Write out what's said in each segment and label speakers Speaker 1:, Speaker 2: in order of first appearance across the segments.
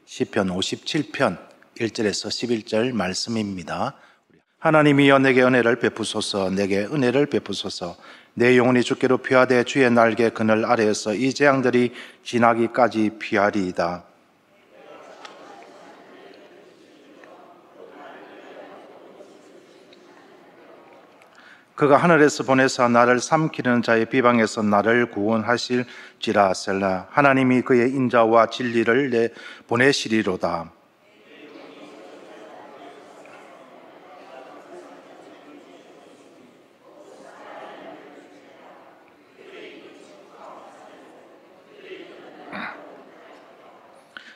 Speaker 1: 시편 57편 1절에서 11절 말씀입니다. 하나님이여 내게 은혜를 베푸소서. 내게 은혜를 베푸소서. 내 영혼이 주께로 피하되 주의 날개 그늘 아래에서 이 재앙들이 지나기까지 피하리이다. 그가 하늘에서 보내사 나를 삼키는 자의 비방에서 나를 구원하실지라. 셀라. 하나님이 그의 인자와 진리를 내 보내시리로다.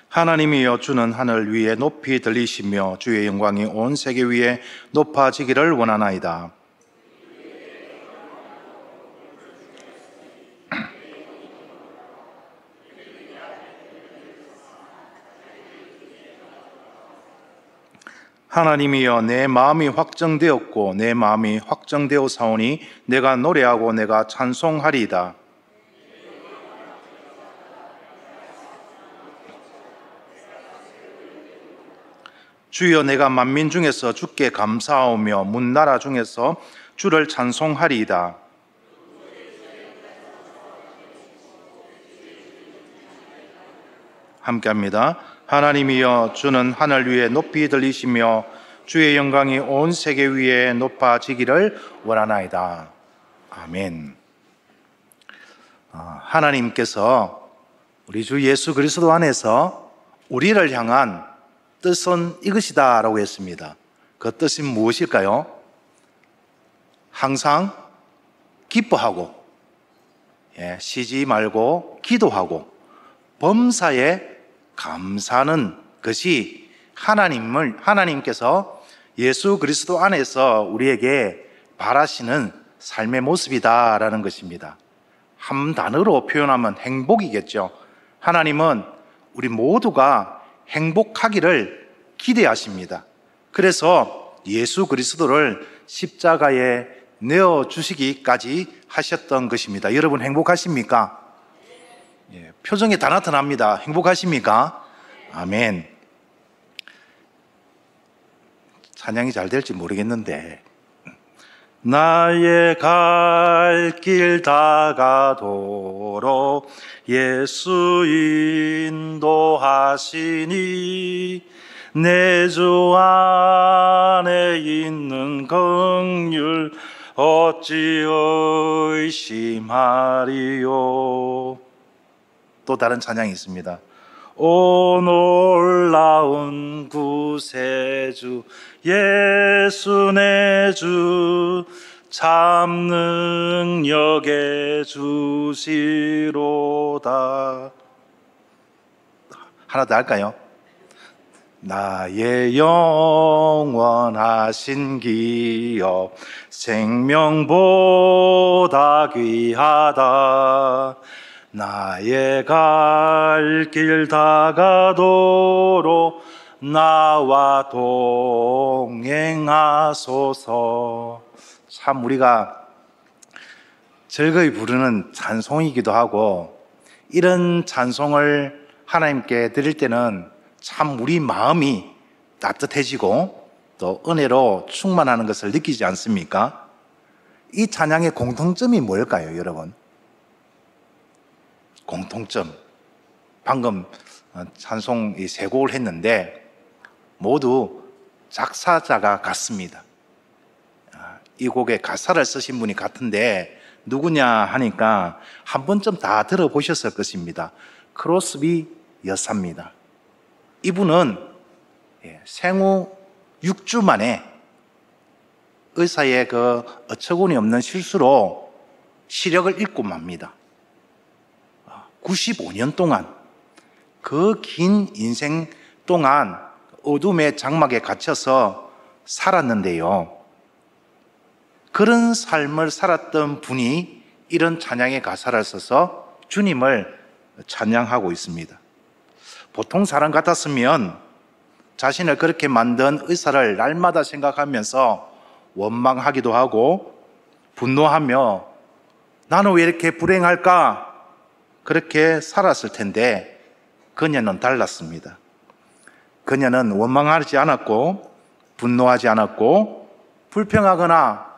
Speaker 1: 하나님이여 주는 하늘 위에 높이 들리시며 주의 영광이 온 세계 위에 높아지기를 원하나이다. 하나님이여 내 마음이 확정되었고 내 마음이 확정되어 사오니 내가 노래하고 내가 찬송하리이다. 주여 내가 만민 중에서 주께 감사하오며 문나라 중에서 주를 찬송하리이다. 함께합니다. 하나님이여 주는 하늘 위에 높이 들리시며 주의 영광이 온 세계 위에 높아지기를 원하나이다. 아멘. 하나님께서 우리 주 예수 그리스도 안에서 우리를 향한 뜻은 이것이다 라고 했습니다. 그 뜻은 무엇일까요? 항상 기뻐하고 쉬지 말고 기도하고 범사에 감사하는 것이 하나님께서 예수 그리스도 안에서 우리에게 바라시는 삶의 모습이다라는 것입니다. 한 단어로 표현하면 행복이겠죠. 하나님은 우리 모두가 행복하기를 기대하십니다. 그래서 예수 그리스도를 십자가에 내어주시기까지 하셨던 것입니다. 여러분 행복하십니까? 표정이 다 나타납니다. 행복하십니까? 아멘. 찬양이 잘 될지 모르겠는데 나의 갈 길 다가도록 예수 인도하시니 내 주 안에 있는 긍휼 어찌 의심하리요. 또 다른 찬양이 있습니다. 오 놀라운 구세주 예수 내 주 참 능력의 주시로다. 하나 더 할까요? 나의 영원하신 기업 생명보다 귀하다. 나의 갈 길 다가도록 나와 동행하소서. 참 우리가 즐거이 부르는 찬송이기도 하고 이런 찬송을 하나님께 드릴 때는 참 우리 마음이 따뜻해지고 또 은혜로 충만하는 것을 느끼지 않습니까? 이 찬양의 공통점이 뭘까요, 여러분? 공통점. 방금 찬송 이 세 곡을 했는데 모두 작사자가 같습니다. 이 곡에 가사를 쓰신 분이 같은데 누구냐 하니까 한 번쯤 다 들어보셨을 것입니다. 크로스비 여사입니다. 이분은 생후 6주 만에 의사의 그 어처구니 없는 실수로 시력을 잃고 맙니다. 95년 동안 그 긴 인생 동안 어둠의 장막에 갇혀서 살았는데요. 그런 삶을 살았던 분이 이런 찬양의 가사를 써서 주님을 찬양하고 있습니다. 보통 사람 같았으면 자신을 그렇게 만든 의사를 날마다 생각하면서 원망하기도 하고 분노하며 나는 왜 이렇게 불행할까? 그렇게 살았을 텐데 그녀는 달랐습니다. 그녀는 원망하지 않았고 분노하지 않았고 불평하거나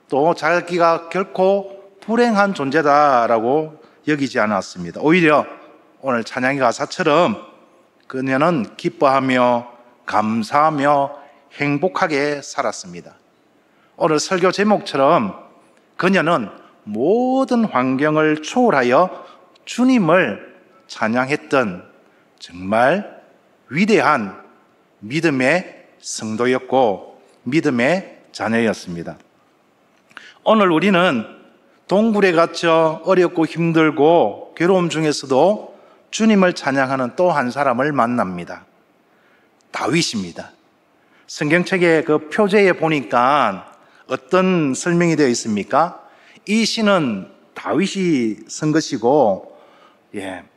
Speaker 1: 또 자기가 결코 불행한 존재다라고 여기지 않았습니다. 오히려 오늘 찬양의 가사처럼 그녀는 기뻐하며 감사하며 행복하게 살았습니다. 오늘 설교 제목처럼 그녀는 모든 환경을 초월하여 주님을 찬양했던 정말 위대한 믿음의 성도였고 믿음의 자녀였습니다. 오늘 우리는 동굴에 갇혀 어렵고 힘들고 괴로움 중에서도 주님을 찬양하는 또 한 사람을 만납니다. 다윗입니다. 성경책의 그 표제에 보니까 어떤 설명이 되어 있습니까? 이 시는 다윗이 쓴 것이고,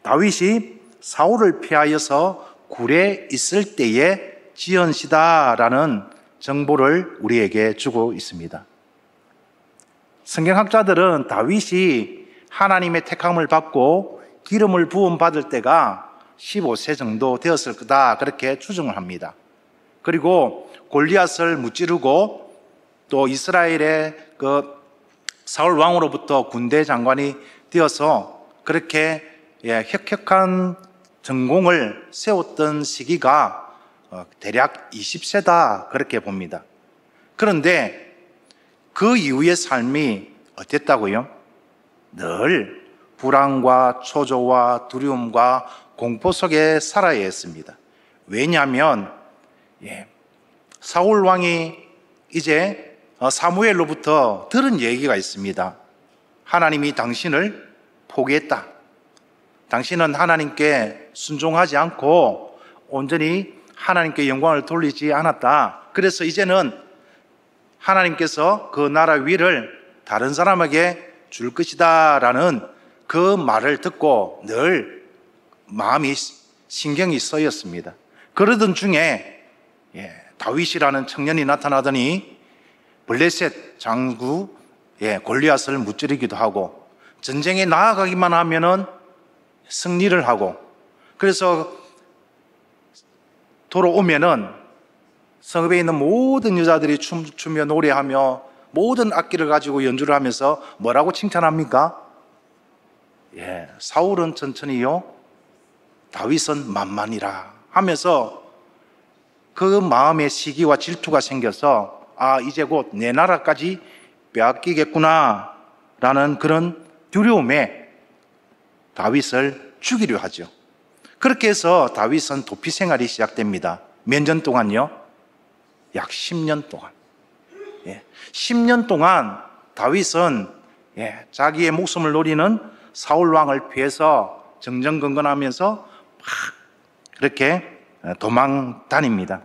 Speaker 1: 다윗이 사울을 피하여서 굴에 있을 때에 지은 시다라는 정보를 우리에게 주고 있습니다. 성경학자들은 다윗이 하나님의 택함을 받고 기름을 부음 받을 때가 15세 정도 되었을 거다 그렇게 추정을 합니다. 그리고 골리앗을 무찌르고 또 이스라엘의 그 사울 왕으로부터 군대 장관이 되어서 그렇게 혁혁한 전공을 세웠던 시기가 대략 20세다 그렇게 봅니다. 그런데 그 이후의 삶이 어땠다고요? 늘 불안과 초조와 두려움과 공포 속에 살아야 했습니다. 왜냐하면 사울 왕이 이제 사무엘로부터 들은 얘기가 있습니다. 하나님이 당신을 포기했다. 당신은 하나님께 순종하지 않고 온전히 하나님께 영광을 돌리지 않았다. 그래서 이제는 하나님께서 그 나라 위를 다른 사람에게 줄 것이다 라는 그 말을 듣고 늘 마음이 신경이 쓰였습니다. 그러던 중에 다윗이라는 청년이 나타나더니 블레셋 장구 골리앗을 무찌르기도 하고 전쟁에 나아가기만 하면은 승리를 하고, 그래서 돌아오면은 성읍에 있는 모든 여자들이 춤추며 노래하며 모든 악기를 가지고 연주를 하면서 뭐라고 칭찬합니까? 사울은 천천히요, 다윗은 만만이라 하면서 그 마음에 시기와 질투가 생겨서 이제 곧 내 나라까지 빼앗기겠구나 라는 그런 두려움에 다윗을 죽이려 하죠. 그렇게 해서 다윗은 도피 생활이 시작됩니다. 몇 년 동안요? 약 10년 동안. 10년 동안 다윗은 자기의 목숨을 노리는 사울 왕을 피해서 정정건건하면서 막 그렇게 도망 다닙니다.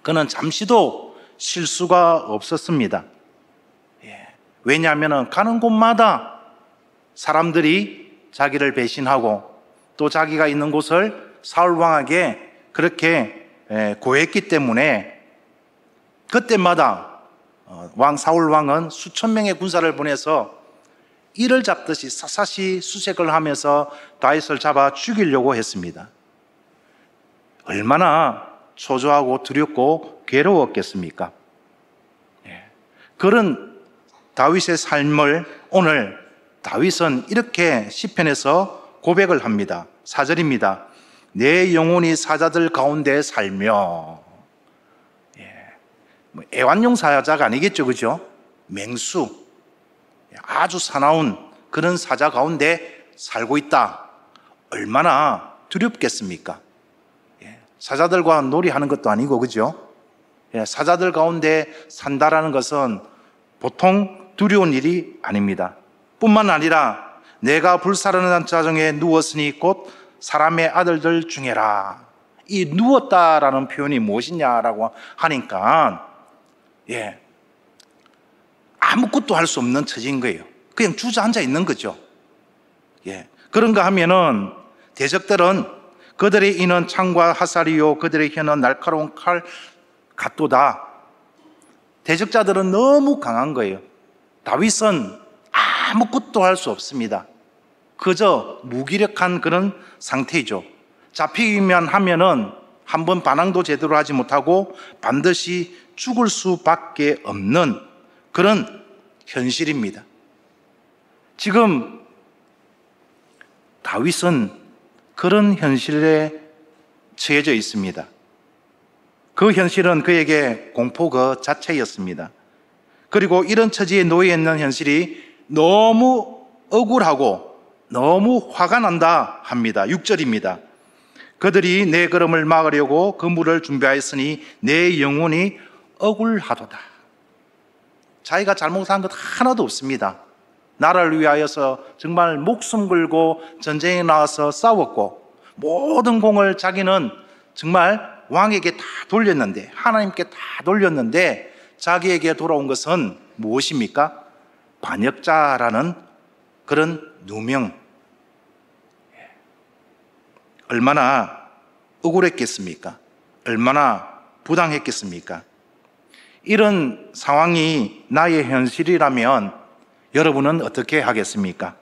Speaker 1: 그는 잠시도 실수가 없었습니다. 왜냐하면 가는 곳마다 사람들이 자기를 배신하고 또 자기가 있는 곳을 사울 왕에게 그렇게 고했기 때문에 그때마다 사울 왕은 수천 명의 군사를 보내서 이를 잡듯이 샅샅이 수색을 하면서 다윗을 잡아 죽이려고 했습니다. 얼마나 초조하고 두렵고 괴로웠겠습니까? 그런 다윗의 삶을 오늘 다윗은 이렇게 시편에서 고백을 합니다. 4절입니다. 내 영혼이 사자들 가운데 살며. 애완용 사자가 아니겠죠, 그죠? 맹수, 아주 사나운 그런 사자 가운데 살고 있다. 얼마나 두렵겠습니까? 사자들과 놀이하는 것도 아니고, 그죠? 사자들 가운데 산다라는 것은 보통 두려운 일이 아닙니다. 뿐만 아니라 내가 불사르는 자정에 누웠으니 곧 사람의 아들들 중에라. 이 누웠다라는 표현이 무엇이냐라고 하니까 아무것도 할 수 없는 처지인 거예요. 그냥 주저앉아 있는 거죠. 그런가 하면은 대적들은 그들의 이는 창과 화살이요 그들의 혀는 날카로운 칼 같도다. 대적자들은 너무 강한 거예요. 다윗은 아무것도 할 수 없습니다. 그저 무기력한 그런 상태이죠. 잡히기만 하면은 한번 반항도 제대로 하지 못하고 반드시 죽을 수밖에 없는 그런 현실입니다. 지금 다윗은 그런 현실에 처해져 있습니다. 그 현실은 그에게 공포 그 자체였습니다. 그리고 이런 처지에 놓여 있는 현실이 너무 억울하고 너무 화가 난다 합니다. 6절입니다. 그들이 내 걸음을 막으려고 그물을 준비하였으니 내 영혼이 억울하도다. 자기가 잘못한 것 하나도 없습니다. 나라를 위하여서 정말 목숨 걸고 전쟁에 나와서 싸웠고 모든 공을 자기는 정말 왕에게 다 돌렸는데, 하나님께 다 돌렸는데 자기에게 돌아온 것은 무엇입니까? 반역자라는 그런 누명. 얼마나 억울했겠습니까? 얼마나 부당했겠습니까? 이런 상황이 나의 현실이라면 여러분은 어떻게 하겠습니까?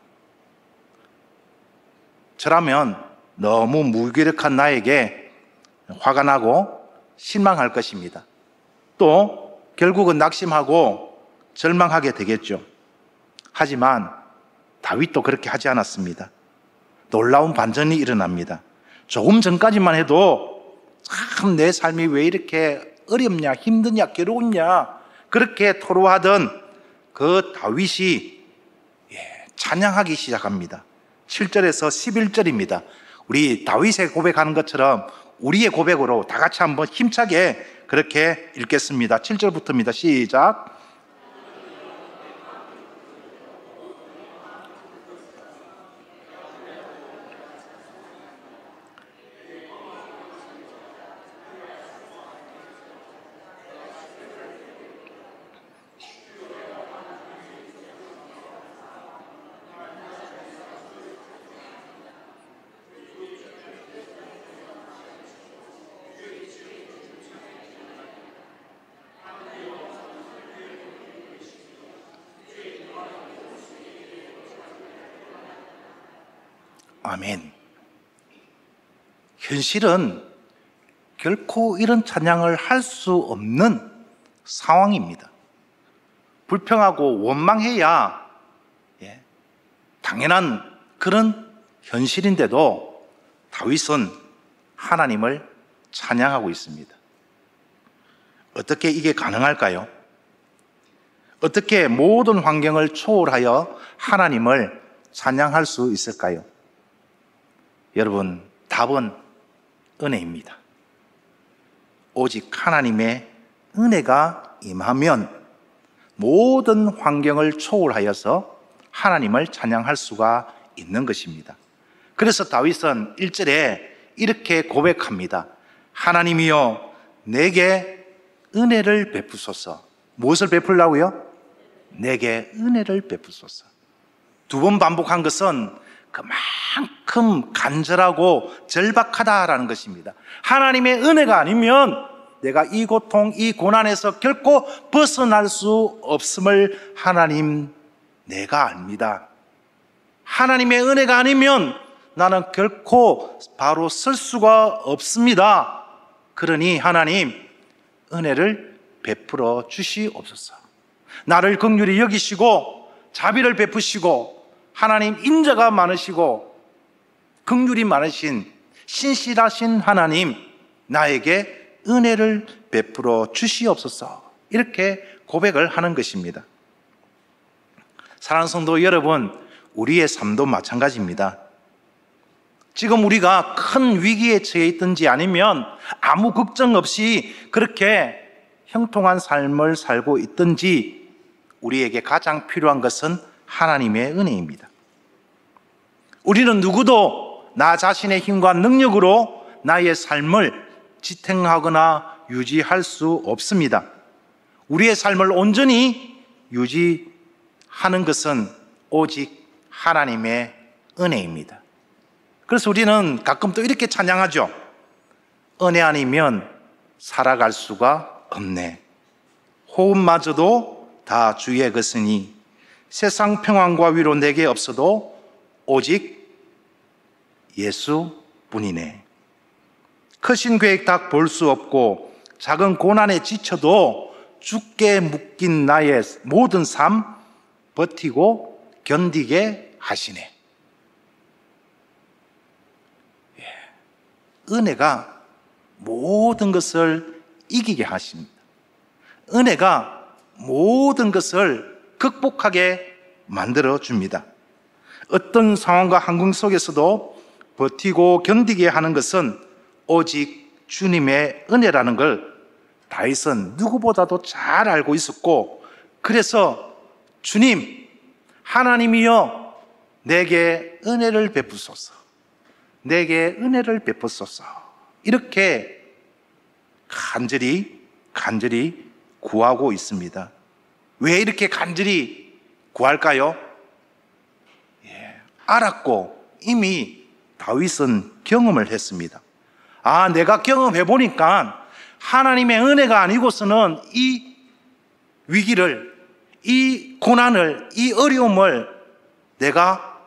Speaker 1: 저라면 너무 무기력한 나에게 화가 나고 실망할 것입니다. 또 결국은 낙심하고 절망하게 되겠죠. 하지만 다윗도 그렇게 하지 않았습니다. 놀라운 반전이 일어납니다. 조금 전까지만 해도 참 내 삶이 왜 이렇게 어렵냐, 힘드냐, 괴로웠냐 그렇게 토로하던 그 다윗이 찬양하기 시작합니다. 7절에서 11절입니다. 우리 다윗의 고백하는 것처럼 우리의 고백으로 다 같이 한번 힘차게 그렇게 읽겠습니다. 7절부터입니다. 시작. 아멘. 현실은 결코 이런 찬양을 할 수 없는 상황입니다. 불평하고 원망해야 당연한 그런 현실인데도 다윗은 하나님을 찬양하고 있습니다. 어떻게 이게 가능할까요? 어떻게 모든 환경을 초월하여 하나님을 찬양할 수 있을까요? 여러분, 답은 은혜입니다. 오직 하나님의 은혜가 임하면 모든 환경을 초월하여서 하나님을 찬양할 수가 있는 것입니다. 그래서 다윗은 1절에 이렇게 고백합니다. 하나님이여 내게 은혜를 베푸소서. 무엇을 베풀라고요? 내게 은혜를 베푸소서. 두 번 반복한 것은 그만큼 간절하고 절박하다라는 것입니다. 하나님의 은혜가 아니면 내가 이 고통, 이 고난에서 결코 벗어날 수 없음을 하나님 내가 압니다. 하나님의 은혜가 아니면 나는 결코 바로 설 수가 없습니다. 그러니 하나님 은혜를 베풀어 주시옵소서. 나를 긍휼히 여기시고 자비를 베푸시고 하나님 인자가 많으시고 긍휼이 많으신 신실하신 하나님 나에게 은혜를 베풀어 주시옵소서. 이렇게 고백을 하는 것입니다. 사랑하는 성도 여러분, 우리의 삶도 마찬가지입니다. 지금 우리가 큰 위기에 처해 있든지 아니면 아무 걱정 없이 그렇게 형통한 삶을 살고 있든지 우리에게 가장 필요한 것은 하나님의 은혜입니다. 우리는 누구도 나 자신의 힘과 능력으로 나의 삶을 지탱하거나 유지할 수 없습니다. 우리의 삶을 온전히 유지하는 것은 오직 하나님의 은혜입니다. 그래서 우리는 가끔 또 이렇게 찬양하죠. 은혜 아니면 살아갈 수가 없네. 호흡마저도 다 주의 것이니 세상 평안과 위로 내게 없어도 오직 예수뿐이네. 크신 계획 다 볼 수 없고 작은 고난에 지쳐도 주께 묶인 나의 모든 삶 버티고 견디게 하시네. 은혜가 모든 것을 이기게 하십니다. 은혜가 모든 것을 극복하게 만들어 줍니다. 어떤 상황과 환경 속에서도 버티고 견디게 하는 것은 오직 주님의 은혜라는 걸 다윗은 누구보다도 잘 알고 있었고, 그래서 주님, 하나님이여 내게 은혜를 베푸소서, 내게 은혜를 베푸소서, 이렇게 간절히 구하고 있습니다. 왜 이렇게 간절히 구할까요? 알았고 이미 다윗은 경험을 했습니다. 내가 경험해 보니까 하나님의 은혜가 아니고서는 이 위기를, 이 고난을, 이 어려움을 내가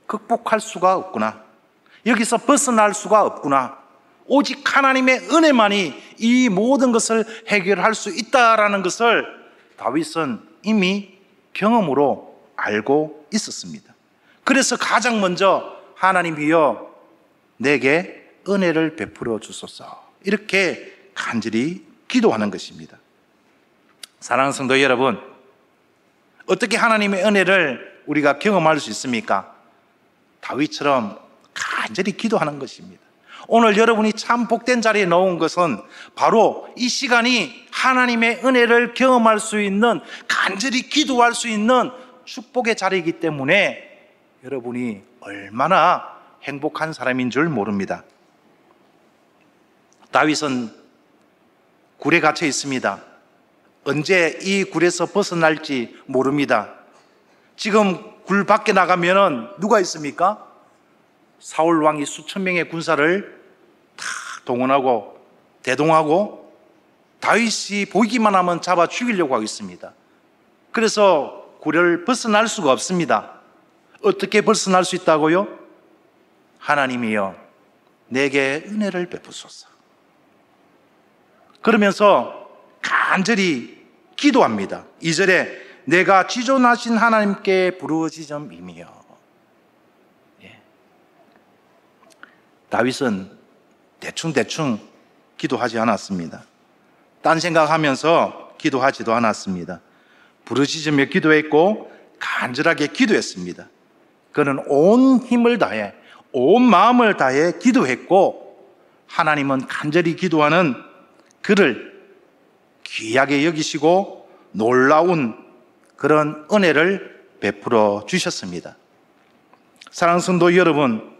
Speaker 1: 극복할 수가 없구나. 여기서 벗어날 수가 없구나. 오직 하나님의 은혜만이 이 모든 것을 해결할 수 있다라는 것을 다윗은 이미 경험으로 알고 있었습니다. 그래서 가장 먼저 하나님이여 내게 은혜를 베풀어 주소서, 이렇게 간절히 기도하는 것입니다. 사랑하는 성도 여러분, 어떻게 하나님의 은혜를 우리가 경험할 수 있습니까? 다윗처럼 간절히 기도하는 것입니다. 오늘 여러분이 참 복된 자리에 놓은 것은 바로 이 시간이 하나님의 은혜를 경험할 수 있는, 간절히 기도할 수 있는 축복의 자리이기 때문에 여러분이 얼마나 행복한 사람인 줄 모릅니다. 다윗은 굴에 갇혀 있습니다. 언제 이 굴에서 벗어날지 모릅니다. 지금 굴 밖에 나가면은 누가 있습니까? 사울 왕이 수천 명의 군사를 다 동원하고 대동하고 다윗이 보이기만 하면 잡아 죽이려고 하고 있습니다. 그래서 굴을 벗어날 수가 없습니다. 어떻게 벗어날 수 있다고요? 하나님이여 내게 은혜를 베푸소서, 그러면서 간절히 기도합니다. 2절에 내가 지존하신 하나님께 부르짖음이며. 다윗은 대충 기도하지 않았습니다. 딴 생각하면서 기도하지도 않았습니다. 부르짖으며 기도했고 간절하게 기도했습니다. 그는 온 힘을 다해, 온 마음을 다해 기도했고, 하나님은 간절히 기도하는 그를 귀하게 여기시고 놀라운 그런 은혜를 베풀어 주셨습니다. 사랑하는 성도 여러분,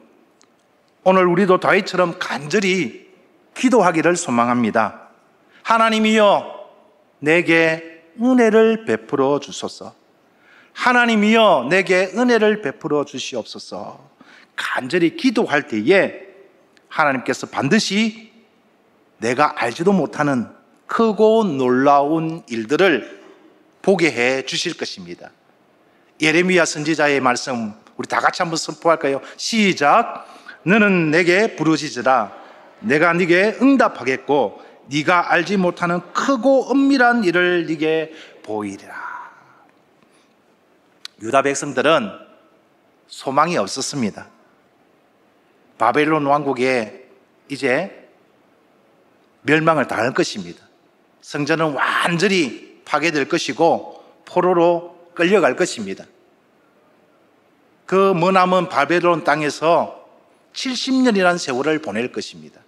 Speaker 1: 오늘 우리도 다윗처럼 간절히 기도하기를 소망합니다. 하나님이여 내게 은혜를 베풀어 주소서, 하나님이여 내게 은혜를 베풀어 주시옵소서. 간절히 기도할 때에 하나님께서 반드시 내가 알지도 못하는 크고 놀라운 일들을 보게 해 주실 것입니다. 예레미야 선지자의 말씀 우리 다 같이 한번 선포할까요? 시작. 너는 내게 부르짖으라. 내가 네게 응답하겠고 네가 알지 못하는 크고 은밀한 일을 네게 보이리라. 유다 백성들은 소망이 없었습니다. 바벨론 왕국에 이제 멸망을 당할 것입니다. 성전은 완전히 파괴될 것이고 포로로 끌려갈 것입니다. 그 머나먼 바벨론 땅에서 70년이라는 세월을 보낼 것입니다.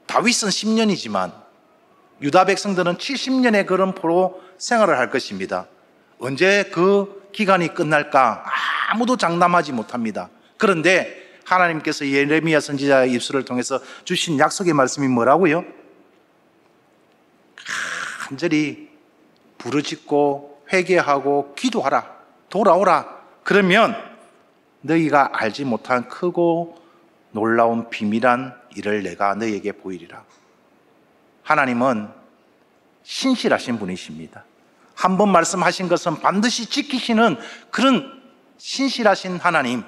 Speaker 1: 다윗은 10년이지만 유다 백성들은 70년의 그런 포로 생활을 할 것입니다. 언제 그 기간이 끝날까 아무도 장담하지 못합니다. 그런데 하나님께서 예레미야 선지자의 입술을 통해서 주신 약속의 말씀이 뭐라고요? 간절히 부르짖고 회개하고 기도하라, 돌아오라. 그러면 너희가 알지 못한 크고 놀라운 비밀한 일을 내가 너희에게 보이리라. 하나님은 신실하신 분이십니다. 한 번 말씀하신 것은 반드시 지키시는 그런 신실하신 하나님.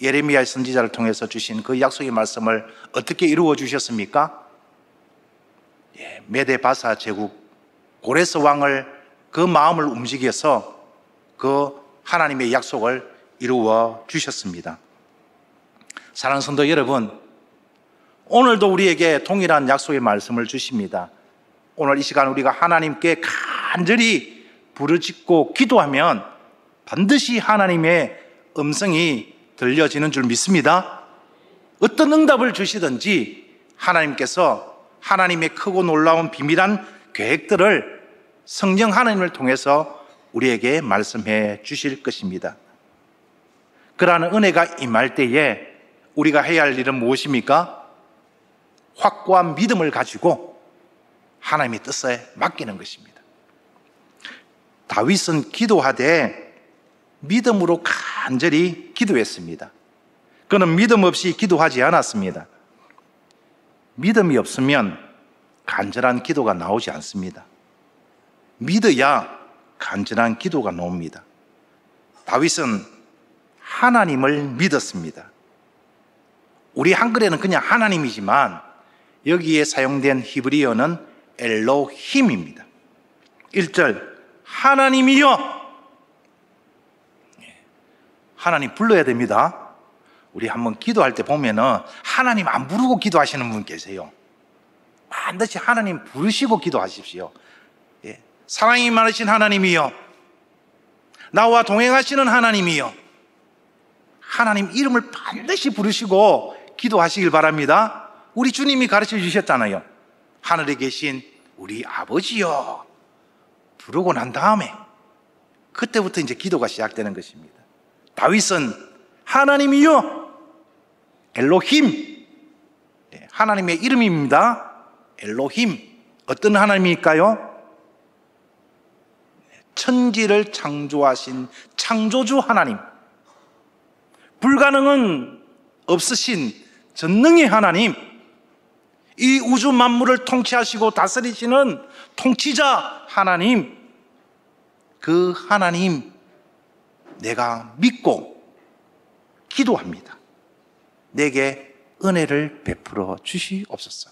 Speaker 1: 예레미야 선지자를 통해서 주신 그 약속의 말씀을 어떻게 이루어 주셨습니까? 메데 바사 제국 고레스 왕을 그 마음을 움직여서 그 하나님의 약속을 이루어 주셨습니다. 사랑하는 성도 여러분, 오늘도 우리에게 동일한 약속의 말씀을 주십니다. 오늘 이 시간 우리가 하나님께 간절히 부르짖고 기도하면 반드시 하나님의 음성이 들려지는 줄 믿습니다. 어떤 응답을 주시든지 하나님께서 하나님의 크고 놀라운 비밀한 계획들을 성령 하나님을 통해서 우리에게 말씀해 주실 것입니다. 그러한 은혜가 임할 때에 우리가 해야 할 일은 무엇입니까? 확고한 믿음을 가지고 하나님의 뜻에 맡기는 것입니다. 다윗은 기도하되 믿음으로 간절히 기도했습니다. 그는 믿음 없이 기도하지 않았습니다. 믿음이 없으면 간절한 기도가 나오지 않습니다. 믿어야 간절한 기도가 나옵니다. 다윗은 하나님을 믿었습니다. 우리 한글에는 그냥 하나님이지만 여기에 사용된 히브리어는 엘로힘입니다. 1절 하나님이여, 하나님 불러야 됩니다. 우리 한번 기도할 때 보면은 하나님 안 부르고 기도하시는 분 계세요. 반드시 하나님 부르시고 기도하십시오. 사랑이 많으신 하나님이여, 나와 동행하시는 하나님이여, 하나님 이름을 반드시 부르시고 기도하시길 바랍니다. 우리 주님이 가르쳐 주셨잖아요. 하늘에 계신 우리 아버지여 부르고 난 다음에 그때부터 이제 기도가 시작되는 것입니다. 다윗은 하나님이여, 엘로힘, 하나님의 이름입니다. 엘로힘, 어떤 하나님일까요? 천지를 창조하신 창조주 하나님, 불가능은 없으신 전능의 하나님, 이 우주 만물을 통치하시고 다스리시는 통치자 하나님, 그 하나님 내가 믿고 기도합니다. 내게 은혜를 베풀어 주시옵소서.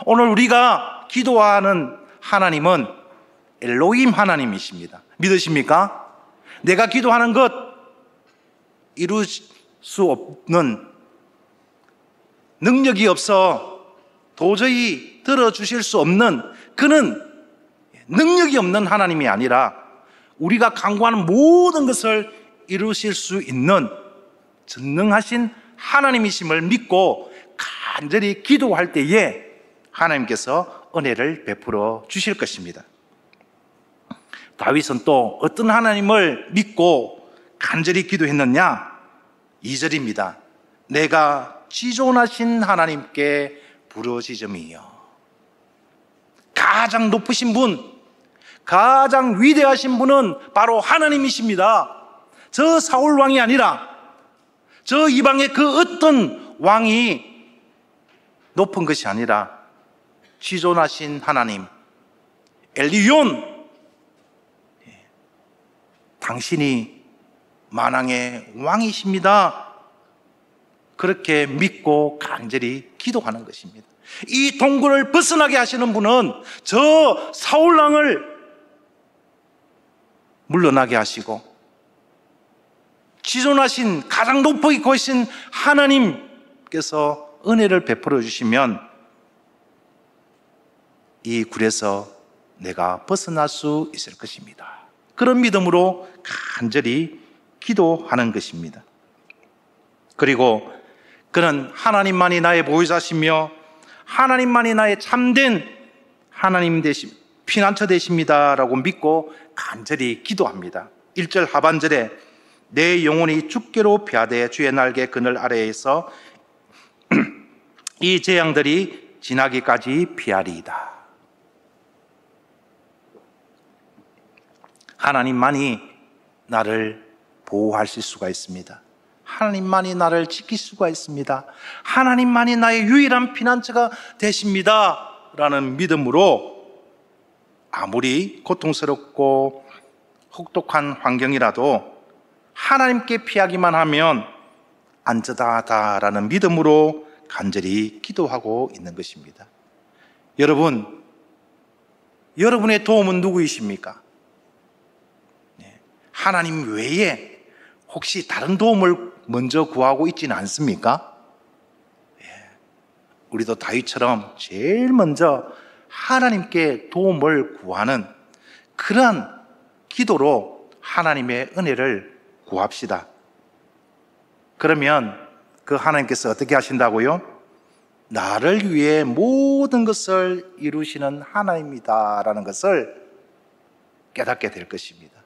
Speaker 1: 오늘 우리가 기도하는 하나님은 엘로힘 하나님이십니다. 믿으십니까? 내가 기도하는 것 이룰 수 없는, 능력이 없어 도저히 들어주실 수 없는, 그는 능력이 없는 하나님이 아니라 우리가 간구하는 모든 것을 이루실 수 있는 전능하신 하나님이심을 믿고 간절히 기도할 때에 하나님께서 은혜를 베풀어 주실 것입니다. 다윗은 또 어떤 하나님을 믿고 간절히 기도했느냐? 2절입니다. 내가 지존하신 하나님께 부르짖음이여. 가장 높으신 분, 가장 위대하신 분은 바로 하나님이십니다. 저 사울 왕이 아니라 저 이방의 그 어떤 왕이 높은 것이 아니라 지존하신 하나님, 엘리온, 당신이 만왕의 왕이십니다. 그렇게 믿고 간절히 기도하는 것입니다. 이 동굴을 벗어나게 하시는 분은 저 사울왕을 물러나게 하시고 지존하신 가장 높이 거신 하나님께서 은혜를 베풀어 주시면 이 굴에서 내가 벗어날 수 있을 것입니다. 그런 믿음으로 간절히 기도하는 것입니다. 그리고 그는 하나님만이 나의 보호자시며 하나님만이 나의 참된 하나님 피난처 되십니다라고 믿고 간절히 기도합니다. 1절 하반절에 내 영혼이 주께로 피하되 주의 날개 그늘 아래에서 이 재앙들이 지나기까지 피하리이다. 하나님만이 나를 보호하실 수가 있습니다. 하나님만이 나를 지킬 수가 있습니다. 하나님만이 나의 유일한 피난처가 되십니다 라는 믿음으로 아무리 고통스럽고 혹독한 환경이라도 하나님께 피하기만 하면 안전하다라는 믿음으로 간절히 기도하고 있는 것입니다. 여러분, 여러분의 도움은 누구이십니까? 하나님 외에 혹시 다른 도움을 먼저 구하고 있지는 않습니까? 우리도 다윗처럼 제일 먼저 하나님께 도움을 구하는 그러한 기도로 하나님의 은혜를 구합시다. 그러면 그 하나님께서 어떻게 하신다고요? 나를 위해 모든 것을 이루시는 하나님이다라는 것을 깨닫게 될 것입니다.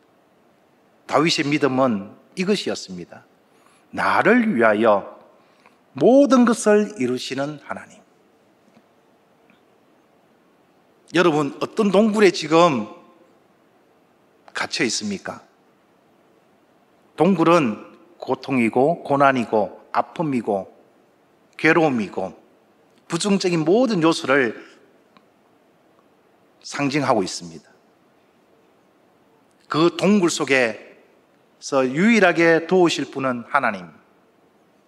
Speaker 1: 다윗의 믿음은 이것이었습니다. 나를 위하여 모든 것을 이루시는 하나님. 여러분, 어떤 동굴에 지금 갇혀 있습니까? 동굴은 고통이고 고난이고 아픔이고 괴로움이고 부정적인 모든 요소를 상징하고 있습니다. 그 동굴 속에서 유일하게 도우실 분은 하나님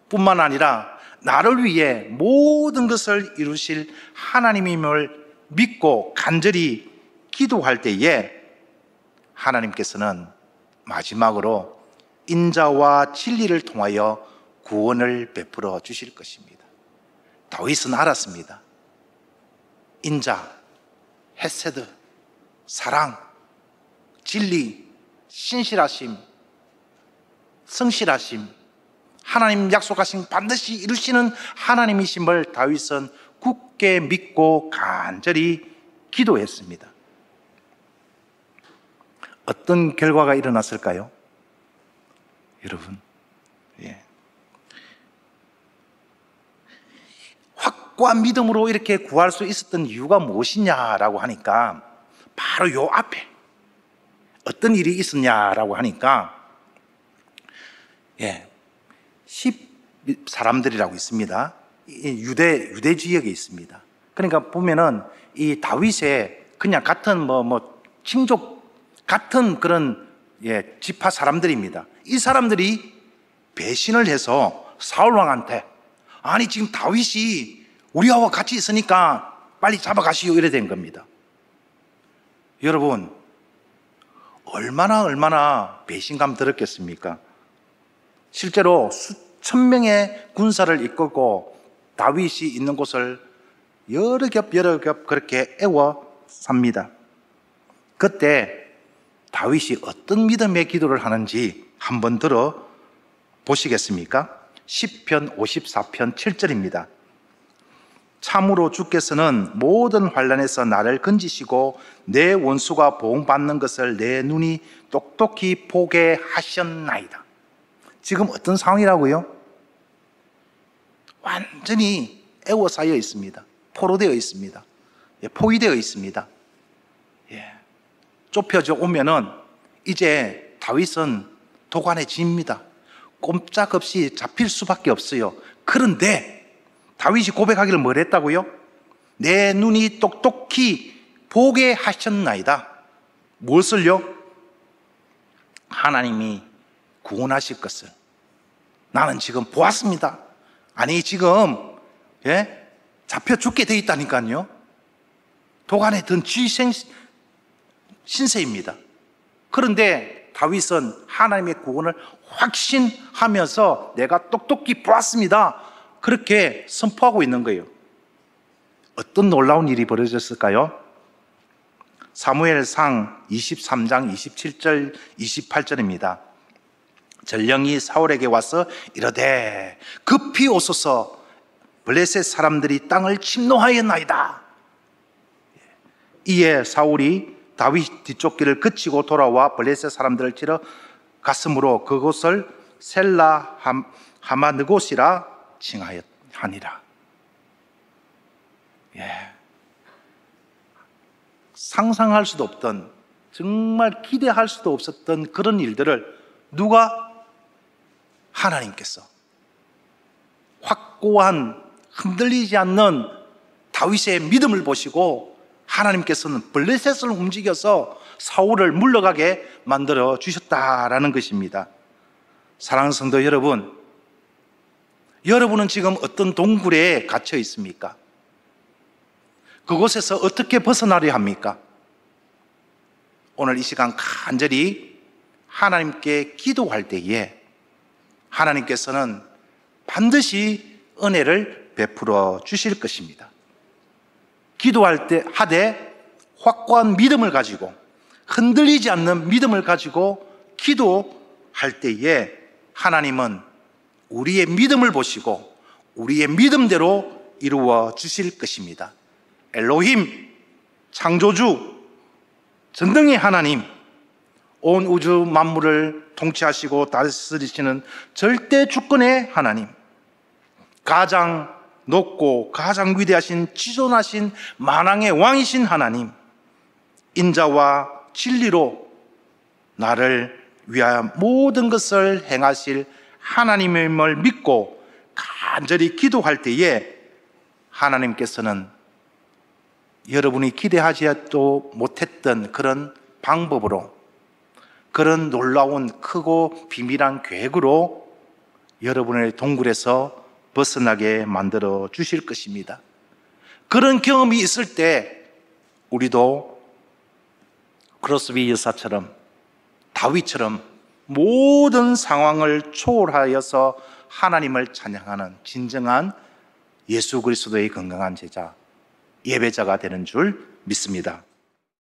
Speaker 1: 뿐만 아니라 나를 위해 모든 것을 이루실 하나님임을 믿고 간절히 기도할 때에 하나님께서는 마지막으로 인자와 진리를 통하여 구원을 베풀어 주실 것입니다. 다윗은 알았습니다. 인자, 헤세드, 사랑, 진리, 신실하심, 성실하심, 하나님 약속하신 반드시 이루시는 하나님이심을 다윗은 굳게 믿고 간절히 기도했습니다. 어떤 결과가 일어났을까요? 여러분, 확고한 믿음으로 이렇게 구할 수 있었던 이유가 무엇이냐라고 하니까 바로 요 앞에 어떤 일이 있었냐라고 하니까 10 사람들이라고 있습니다. 유대 지역에 있습니다. 그러니까 보면은 이 다윗의 그냥 같은 친족 같은 그런 지파 사람들입니다. 이 사람들이 배신을 해서 사울 왕한테 아니 지금 다윗이 우리와 같이 있으니까 빨리 잡아가시오 이래 된 겁니다. 여러분, 얼마나 배신감 들었겠습니까? 실제로 수천 명의 군사를 이끌고 다윗이 있는 곳을 여러 겹 그렇게 애워 삽니다. 그때 다윗이 어떤 믿음의 기도를 하는지 한번 들어 보시겠습니까? 시편 54편 7절입니다. 참으로 주께서는 모든 환난에서 나를 건지시고 내 원수가 보응받는 것을 내 눈이 똑똑히 보게 하셨나이다. 지금 어떤 상황이라고요? 완전히 애워싸여 있습니다. 포로되어 있습니다. 포위되어 있습니다. 좁혀져 오면은 이제 다윗은 도관에 집니다. 꼼짝없이 잡힐 수밖에 없어요. 그런데 다윗이 고백하기를 뭘 했다고요? 내 눈이 똑똑히 보게 하셨나이다. 무엇을요? 하나님이 구원하실 것을 나는 지금 보았습니다. 아니 지금 잡혀 죽게 돼 있다니까요. 도관에 든 신세입니다. 그런데 다윗은 하나님의 구원을 확신하면서 내가 똑똑히 보았습니다. 그렇게 선포하고 있는 거예요. 어떤 놀라운 일이 벌어졌을까요? 사무엘상 23장 27절 28절입니다. 전령이 사울에게 와서 이르되 급히 오소서 블레셋 사람들이 땅을 침노하였나이다. 이에 사울이 다윗 뒤쫓기를 그치고 돌아와 블레셋 사람들을 치러 갔으므로 그곳을 셀라 하마느곳이라 칭하니라. 상상할 수도 없던, 정말 기대할 수도 없었던 그런 일들을 누가? 하나님께서 확고한 흔들리지 않는 다윗의 믿음을 보시고 하나님께서는 블레셋을 움직여서 사울을 물러가게 만들어 주셨다라는 것입니다. 사랑하는 성도 여러분, 여러분은 지금 어떤 동굴에 갇혀 있습니까? 그곳에서 어떻게 벗어나려 합니까? 오늘 이 시간 간절히 하나님께 기도할 때에 하나님께서는 반드시 은혜를 베풀어 주실 것입니다. 기도할 때 하되 확고한 믿음을 가지고, 흔들리지 않는 믿음을 가지고 기도할 때에 하나님은 우리의 믿음을 보시고 우리의 믿음대로 이루어 주실 것입니다. 엘로힘, 창조주, 전능의 하나님, 온 우주 만물을 통치하시고 다스리시는 절대 주권의 하나님, 가장 높고 가장 위대하신 지존하신 만왕의 왕이신 하나님, 인자와 진리로 나를 위하여 모든 것을 행하실 하나님임을 믿고 간절히 기도할 때에 하나님께서는 여러분이 기대하지도 못했던 그런 방법으로, 그런 놀라운 크고 비밀한 계획으로 여러분의 동굴에서 벗어나게 만들어 주실 것입니다. 그런 경험이 있을 때 우리도 크로스비 여사처럼, 다윗처럼 모든 상황을 초월하여서 하나님을 찬양하는 진정한 예수 그리스도의 건강한 제자, 예배자가 되는 줄 믿습니다.